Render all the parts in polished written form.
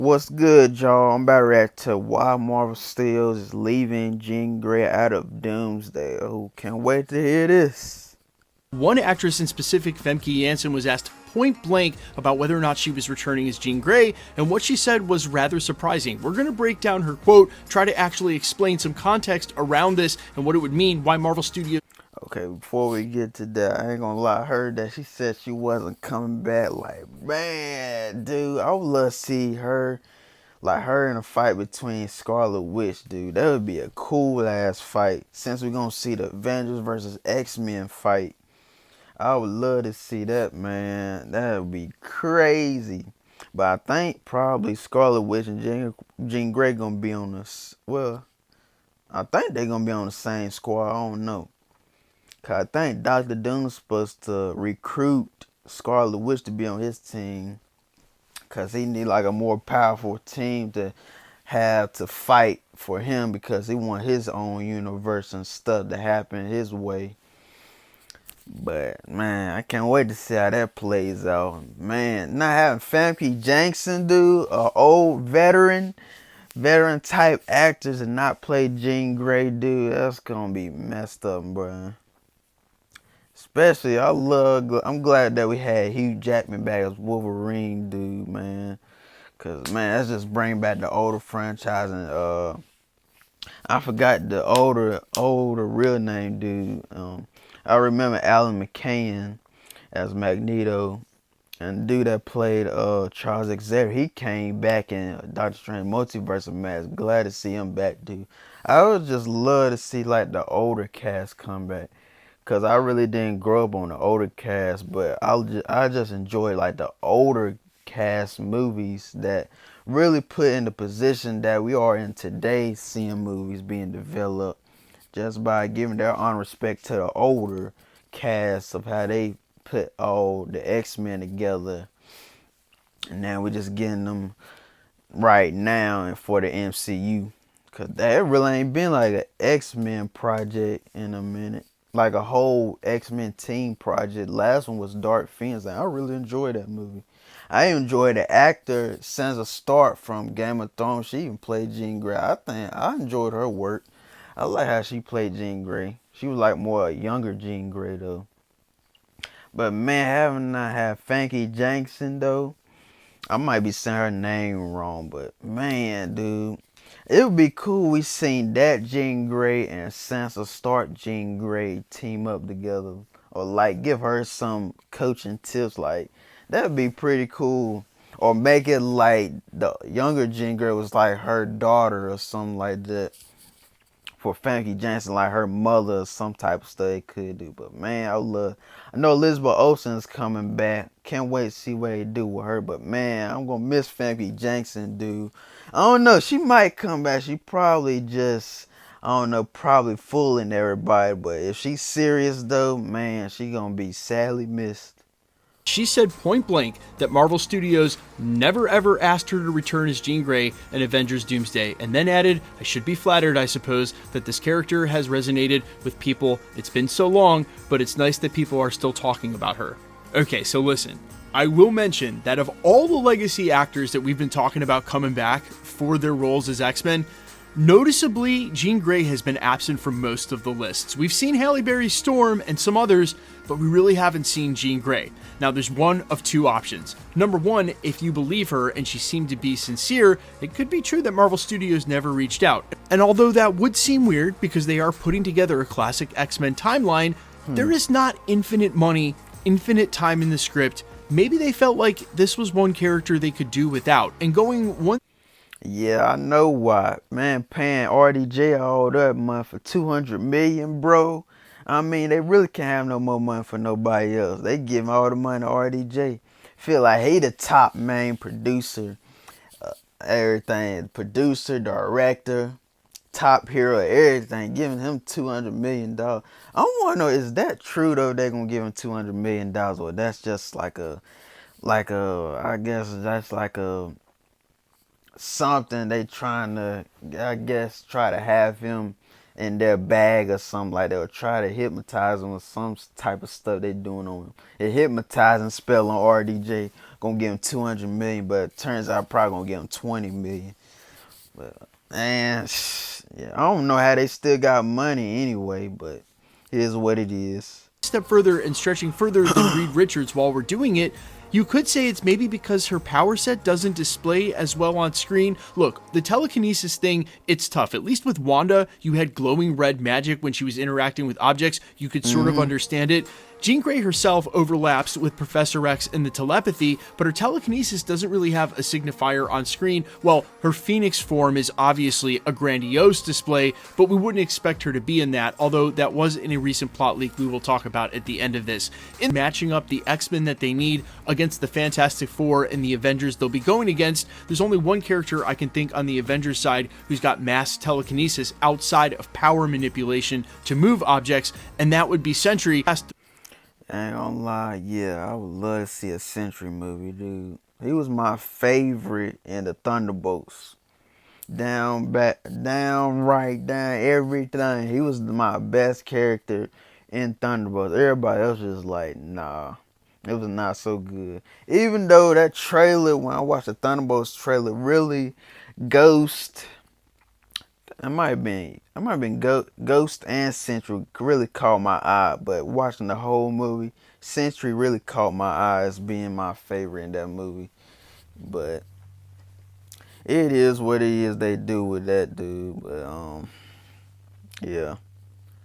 What's good, y'all? I'm about to react to why Marvel Studios is leaving Jean Grey out of Doomsday. Oh, can't wait to hear this. One actress in specific, Famke, was asked point blank about whether or not she was returning as Jean Grey, and what she said was rather surprising. We're going to break down her quote, try to actually explain some context around this and what it would mean, why Marvel Studios. Okay, before we get to that, I ain't gonna lie. I heard that she said she wasn't coming back. Like, man, dude, I would love to see her, like her in a fight between Scarlet Witch, dude. That would be a cool ass fight. Since we're gonna see the Avengers versus X-Men fight, I would love to see that, man. That would be crazy. But I think probably Scarlet Witch and Jean Grey gonna be on this. Well, I think they're gonna be on the same squad. I don't know. Cause I think Doctor Doom's supposed to recruit Scarlet Witch to be on his team. Cause he need like a more powerful team to have to fight for him because he want his own universe and stuff to happen his way. But man, I can't wait to see how that plays out. Man, not having Famke Jackson, dude, a old veteran type actors and not play Jean Grey, dude, that's gonna be messed up, bro. Especially, I'm glad that we had Hugh Jackman back as Wolverine, dude, man. Cause man, that's just bring back the older franchise and I forgot the older real name, dude. I remember Alan McCann as Magneto, and the dude that played Charles Xavier, he came back in Doctor Strange Multiverse of Madness. Glad to see him back, dude. I would just love to see like the older cast come back, cause I really didn't grow up on the older cast, but I just enjoy like the older cast movies that really put in the position that we are in today, seeing movies being developed just by giving their honor respect to the older cast of how they put all the X-Men together. And now we're just getting them right now and for the MCU. Cause that really ain't been like an X-Men project in a minute. Like a whole X-Men team project. Last one was Dark Phoenix. And I really enjoyed that movie. I enjoyed the actor Sansa Stark from Game of Thrones. She even played Jean Grey. I think I enjoyed her work. I like how she played Jean Grey. She was like more a younger Jean Grey though. But man, having not have Famke Jackson though, I might be saying her name wrong, but man, dude, it would be cool we seen that Jean Grey and Sansa Stark Jean Grey team up together, or like give her some coaching tips. Like that would be pretty cool. Or make it like the younger Jean Grey was like her daughter or something like that. For Famke Janssen, like her mother, or some type of stuff they could do. But man, I know Elizabeth Olsen's coming back. Can't wait to see what they do with her. But man, I'm gonna miss Famke Janssen, dude. I don't know. She might come back. She probably just, I don't know, probably fooling everybody. But if she's serious though, man, she gonna be sadly missed. She said point blank that Marvel Studios never ever asked her to return as Jean Grey in Avengers Doomsday, and then added, I should be flattered, I suppose, that this character has resonated with people. It's been so long, but it's nice that people are still talking about her. Okay, so listen. I will mention that of all the legacy actors that we've been talking about coming back for their roles as X-Men, noticeably, Jean Grey has been absent from most of the lists. We've seen Halle Berry's Storm and some others, but we really haven't seen Jean Grey. Now, there's one of two options. Number one, if you believe her and she seemed to be sincere, it could be true that Marvel Studios never reached out. And although that would seem weird because they are putting together a classic X-Men timeline, there is not infinite money, infinite time in the script. Maybe they felt like this was one character they could do without, and going one. Yeah, I know why. Man, paying RDJ all that money for 200 million, bro. I mean, they really can't have no more money for nobody else. They give all the money to RDJ. Feel like he the top main producer, everything. Producer, director, top hero, everything. Giving him $200 million. I want to know, is that true though? They're gonna give him $200 million, or that's just like I guess that's like a something they trying to, I guess, try to have him in their bag or something like that, or try to hypnotize him with some type of stuff they doing on him. They hypnotizing spell on RDJ. gonna give him 200 million, but it turns out probably gonna give him 20 million. But man, yeah, I don't know how they still got money anyway, but it is what it is. Step further and stretching further than Reed Richards while we're doing it, you could say it's maybe because her power set doesn't display as well on screen. Look, the telekinesis thing, it's tough. At least with Wanda, you had glowing red magic when she was interacting with objects. You could sort of understand it. Jean Grey herself overlaps with Professor X in the telepathy, but her telekinesis doesn't really have a signifier on screen. Well, her Phoenix form is obviously a grandiose display, but we wouldn't expect her to be in that, although that was in a recent plot leak we will talk about at the end of this. In matching up the X-Men that they need against the Fantastic Four and the Avengers they'll be going against, there's only one character I can think on the Avengers side who's got mass telekinesis outside of power manipulation to move objects, and that would be Sentry. I ain't gonna lie, yeah, I would love to see a Sentry movie, dude. He was my favorite in the Thunderbolts. Down, back, down, right, down, everything. He was my best character in Thunderbolts. Everybody else was like, nah, it was not so good. Even though that trailer, when I watched the Thunderbolts trailer, really Ghost, it might have been Ghost and Sentry really caught my eye, but watching the whole movie, Sentry really caught my eye as being my favorite in that movie. But it is what it is they do with that dude. But yeah.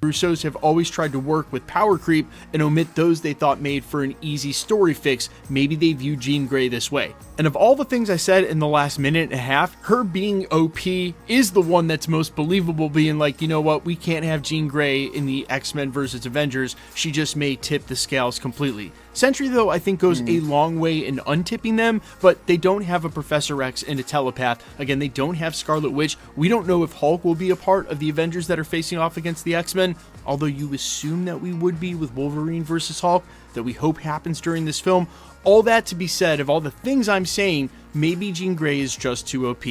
Russos have always tried to work with power creep and omit those they thought made for an easy story fix. Maybe they view Jean Grey this way. And of all the things I said in the last minute and a half, her being OP is the one that's most believable, being like, you know what, we can't have Jean Grey in the X-Men versus Avengers. She just may tip the scales completely. Sentry, though, I think goes a long way in untipping them, but they don't have a Professor X and a telepath. Again, they don't have Scarlet Witch. We don't know if Hulk will be a part of the Avengers that are facing off against the X-Men, although you assume that we would be with Wolverine versus Hulk, that we hope happens during this film. All that to be said, of all the things I'm saying, maybe Jean Grey is just too OP.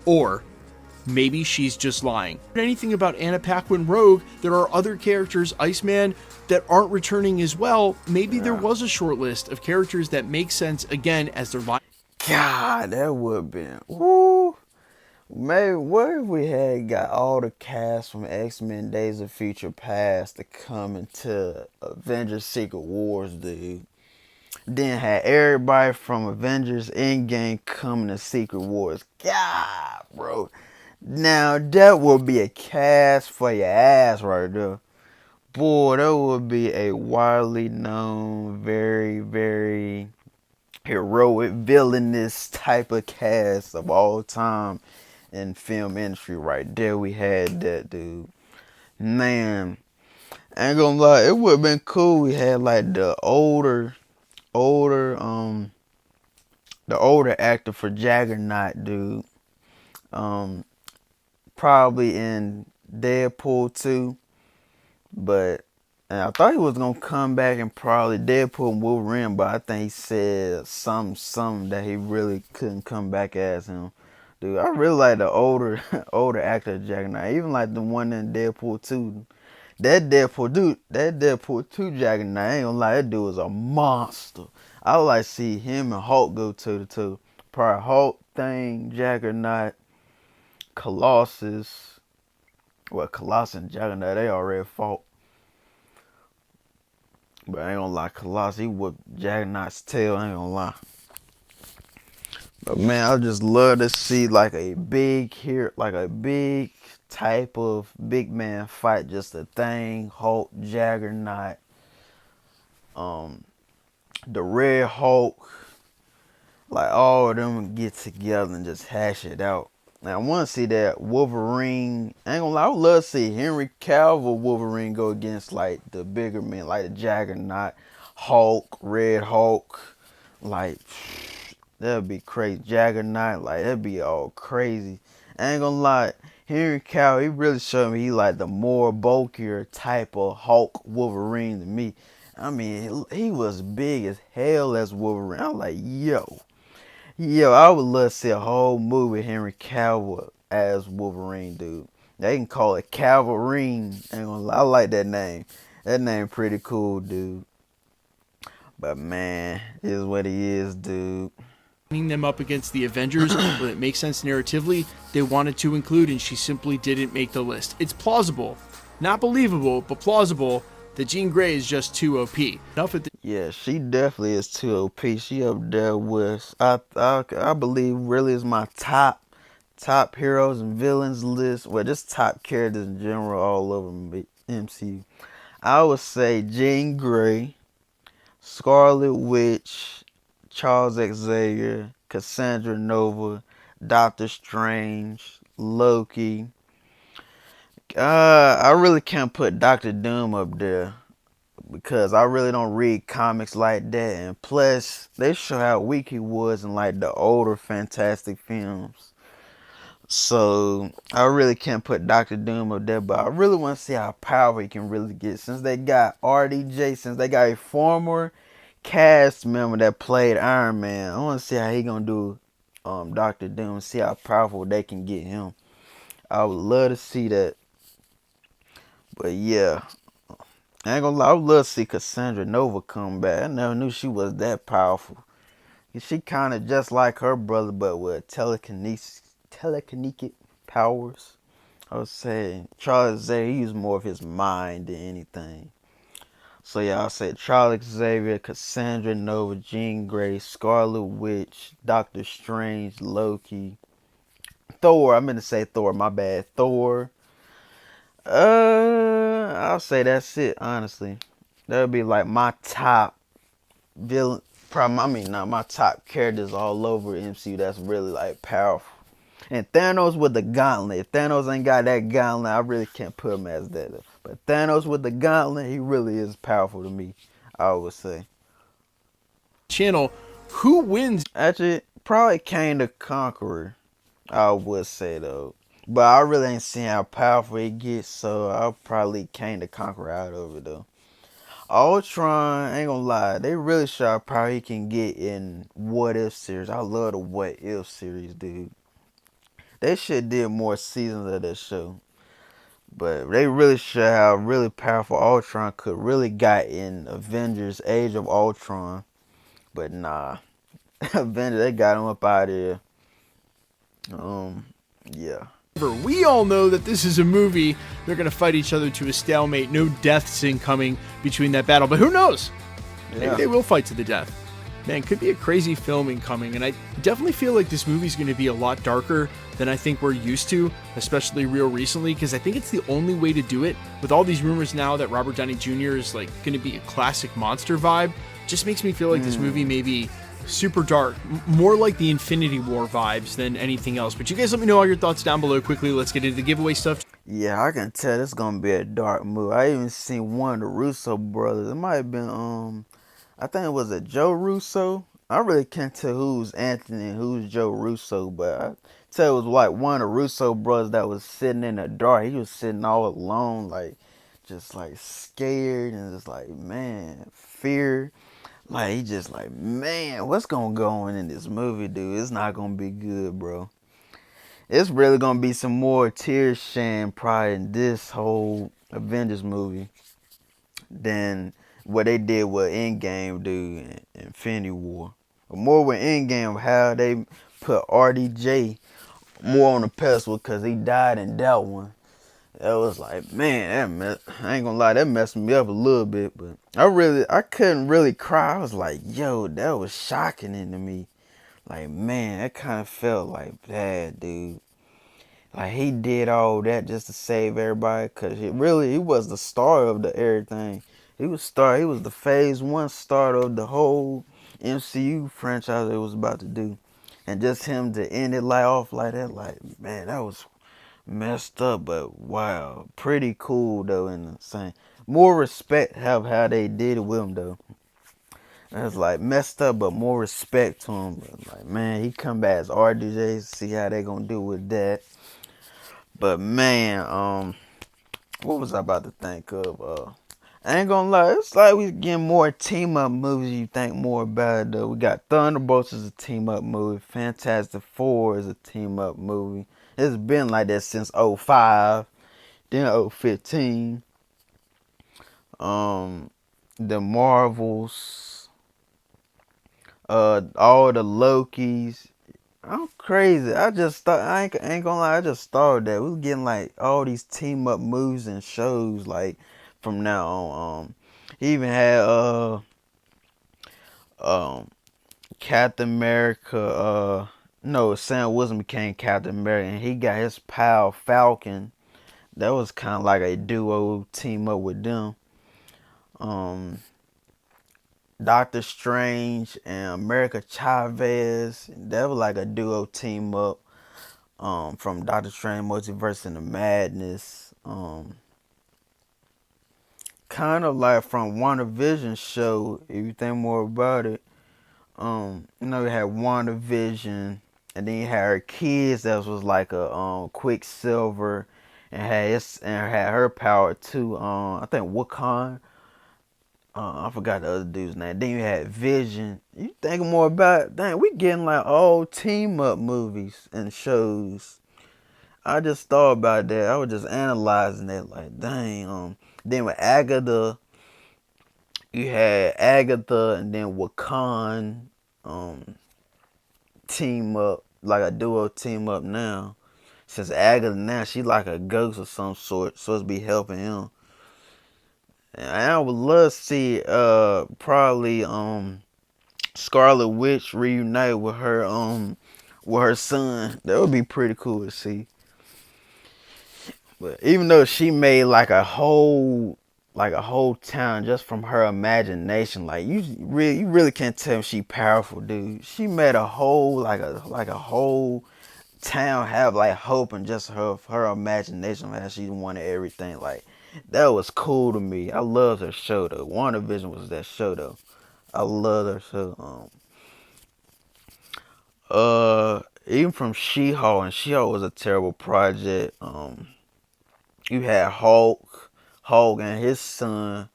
Or maybe she's just lying. Anything about Anna Paquin Rogue, there are other characters, Iceman, that aren't returning as well. Maybe there was a short list of characters that make sense, again, as they're lying. God, that would have been, woo. Maybe, what if we had got all the cast from X-Men Days of Future Past to come into Avengers Secret Wars, dude? Then had everybody from Avengers Endgame coming to Secret Wars. God, bro. Now, that would be a cast for your ass right there. Boy, that would be a widely known, very, very heroic, villainous type of cast of all time in film industry right there. We had that, dude. Man, I ain't gonna lie, it would have been cool. We had like older, the older actor for Juggernaut, dude. Probably in Deadpool 2. But and I thought he was gonna come back and probably Deadpool and Wolverine, but I think he said something that he really couldn't come back as him. Dude, I really like the older older actor Juggernaut. Even like the one in Deadpool 2. That Deadpool 2 Juggernaut, I ain't gonna lie, that dude was a monster. I would like to see him and Hulk go to the two. Probably Hulk thing, Juggernaut, Colossus. Well, Colossus and Juggernaut, they already fought. But I ain't gonna lie, Colossus, he whooped Juggernaut's tail, I ain't gonna lie. But man, I just love to see like a big here, like a big type of big man fight, just a thing, Hulk, Juggernaut, the Red Hulk, like all of them get together and just hash it out. Now I want to see that Wolverine. I ain't gonna lie, I would love to see Henry Cavill Wolverine go against like the bigger men, like the Juggernaut, Hulk, Red Hulk. Like that'd be crazy. Juggernaut, like that'd be all crazy. I ain't gonna lie, Henry Cavill, he really showed me he like the more bulkier type of Hulk Wolverine than me. I mean, he was big as hell as Wolverine. I was like, yo, I would love to see a whole movie Henry Cavill as Wolverine, dude. They can call it Calverine. I like that name. That name pretty cool, dude. But man, it is what it is, dude. Them up against the Avengers where it makes sense narratively, they wanted to include, and she simply didn't make the list. It's plausible, not believable, but plausible that Jean Grey is just too OP. Enough at the Yeah, she definitely is too OP. She up there with I believe really is my top heroes and villains list. Well, just top characters in general all over MCU. I would say Jean Grey, Scarlet Witch, Charles Xavier, Cassandra Nova, Doctor Strange, Loki. I really can't put Doctor Doom up there because I really don't read comics like that, and plus they show how weak he was in like the older Fantastic films. So I really can't put Doctor Doom up there, but I really want to see how powerful he can really get. Since they got RDJ, since they got a former cast member that played Iron Man, I want to see how he gonna do Doctor Doom. See how powerful they can get him. I would love to see that. But yeah, I ain't gonna lie, I would love to see Cassandra Nova come back. I never knew she was that powerful. She kind of just like her brother, but with telekinetic powers. I would say Charles Xavier, he used more of his mind than anything. So yeah, I'll say Charles Xavier, Cassandra Nova, Jean Grey, Scarlet Witch, Doctor Strange, Loki, Thor. I meant to say Thor. My bad. Thor. I'll say that's it. Honestly, that would be like my top villain. Problem. I mean, not my top characters all over MCU. That's really like powerful. And Thanos with the gauntlet. If Thanos ain't got that gauntlet, I really can't put him as that. But Thanos with the gauntlet, he really is powerful to me, I would say. channel, who wins? Actually, probably Kang the Conqueror, I would say, though. But I really ain't seen how powerful he gets, so I'll probably Kang the Conqueror out of it, though. Ultron, ain't gonna lie, they really show how power he can get in What If series. I love the What If series, dude. They should did more seasons of that show. But they really show how really powerful Ultron could really got in Avengers Age of Ultron. But nah. Avengers, they got him up out of here. Yeah. We all know that this is a movie. They're going to fight each other to a stalemate. No deaths incoming between that battle. But who knows? Maybe they will fight to the death. Man, could be a crazy film incoming. And I definitely feel like this movie's going to be a lot darker than I think we're used to, especially real recently, because I think it's the only way to do it. With all these rumors now that Robert Downey Jr. is like going to be a classic monster vibe, just makes me feel like this movie may be super dark, more like the Infinity War vibes than anything else. But you guys let me know all your thoughts down below quickly. Let's get into the giveaway stuff. Yeah, I can tell this gonna be a dark movie. I even seen one of the Russo brothers. It might have been I think it was a Joe Russo. I really can't tell who's Anthony and who's Joe Russo, but I tell it was like one of the Russo brothers that was sitting in the dark. He was sitting all alone, like just like scared and just like, man, fear. Like he just like, man, what's gonna go on in this movie, dude? It's not gonna be good, bro. It's really gonna be some more tears shedding probably in this whole Avengers movie than what they did with Endgame, dude, and Infinity War. But more with Endgame, how they put RDJ more on the pedestal because he died in that one. That was like, man, I ain't gonna lie, that messed me up a little bit, but I couldn't really cry. I was like, yo, that was shocking into me. Like, man, that kind of felt like bad, dude. Like, he did all that just to save everybody, cause he was the star of the everything. He was the phase one start of the whole MCU franchise it was about to do. And just him to end it off like that, like, man, that was messed up, but wow, pretty cool though. In the same, more respect have how they did it with him though. It's like messed up, but more respect to him. But like, man, he come back as RDJ. See how they gonna do with that. But man, what was I about to think of? I ain't gonna lie, it's like we getting more team up movies. You think more about it though. We got Thunderbolts as a team up movie. Fantastic Four is a team up movie. It's been like that since '05, then '15. The Marvels. All the Lokis. I'm crazy. I just thought I ain't gonna lie. I just thought that we was getting like all these team up moves and shows like from now on. He even had um Captain America. No, Sam Wilson became Captain America, and he got his pal Falcon. That was kind of like a duo team up with them. Um, Doctor Strange and America Chavez. That was like a duo team up. From Doctor Strange Multiverse into Madness. Kind of like from WandaVision show, if you think more about it. You had WandaVision, and then you had her kids that was like a Quicksilver, and had her power too. I think Wakan. I forgot the other dude's name. Then you had Vision. You think more about it? Dang, we getting like all team up movies and shows. I just thought about that. I was just analyzing it like, dang. Then with Agatha, you had Agatha and then Wakan um team up, like a duo team up now. Since Agatha now she like a ghost of some sort, supposed to be helping him. And I would love to see probably Scarlet Witch reunite with her son. That would be pretty cool to see. But even though she made like a whole town just from her imagination, like you really can't tell if she powerful, dude. She made a whole like a whole town have like hope and just her imagination, how she wanted everything. Like that was cool to me. I loved her show though. WandaVision was that show though. I love her show. Even from She-Hulk, and She-Hulk was a terrible project. You had Hulk and his son.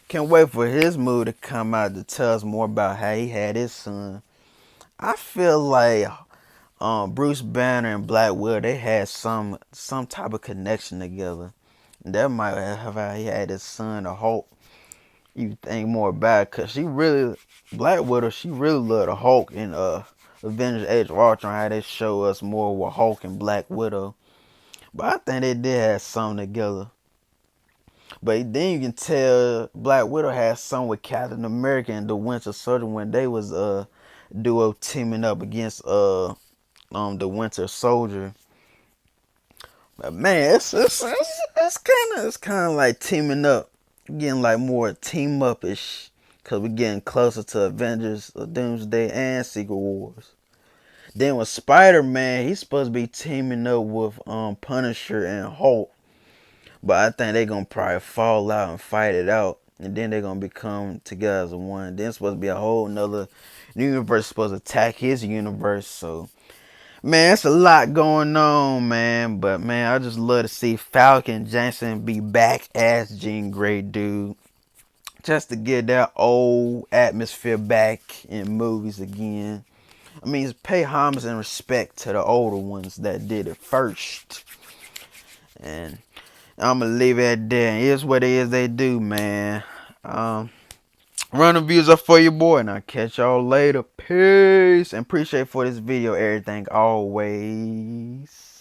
Can't wait for his movie to come out to tell us more about how he had his son. I feel like Bruce Banner and Black Widow, they had some type of connection together. That might have how he had his son, the Hulk. You think more about it, cause Black Widow, she really loved the Hulk in Avengers Age of Ultron. How they show us more with Hulk and Black Widow. But I think they did have something together. But then you can tell Black Widow had some with Captain America and the Winter Soldier when they was duo teaming up against the Winter Soldier. But man, it's kind of like teaming up, getting like more team up ish, cause we're getting closer to Avengers, Doomsday, and Secret Wars. Then with Spider Man, he's supposed to be teaming up with Punisher and Hulk. But I think they're gonna probably fall out and fight it out. And then they're gonna become together as one. Then it's supposed to be a whole nother universe supposed to attack his universe. So man, it's a lot going on, man. But man, I just love to see Falcon Jackson be back as Jean Grey, dude. Just to get that old atmosphere back in movies again. I mean, pay homage and respect to the older ones that did it first. And I'm gonna leave it at that. Here's what it is they do, man. Run the views up for your boy, and I'll catch y'all later. Peace. And appreciate for this video, everything always.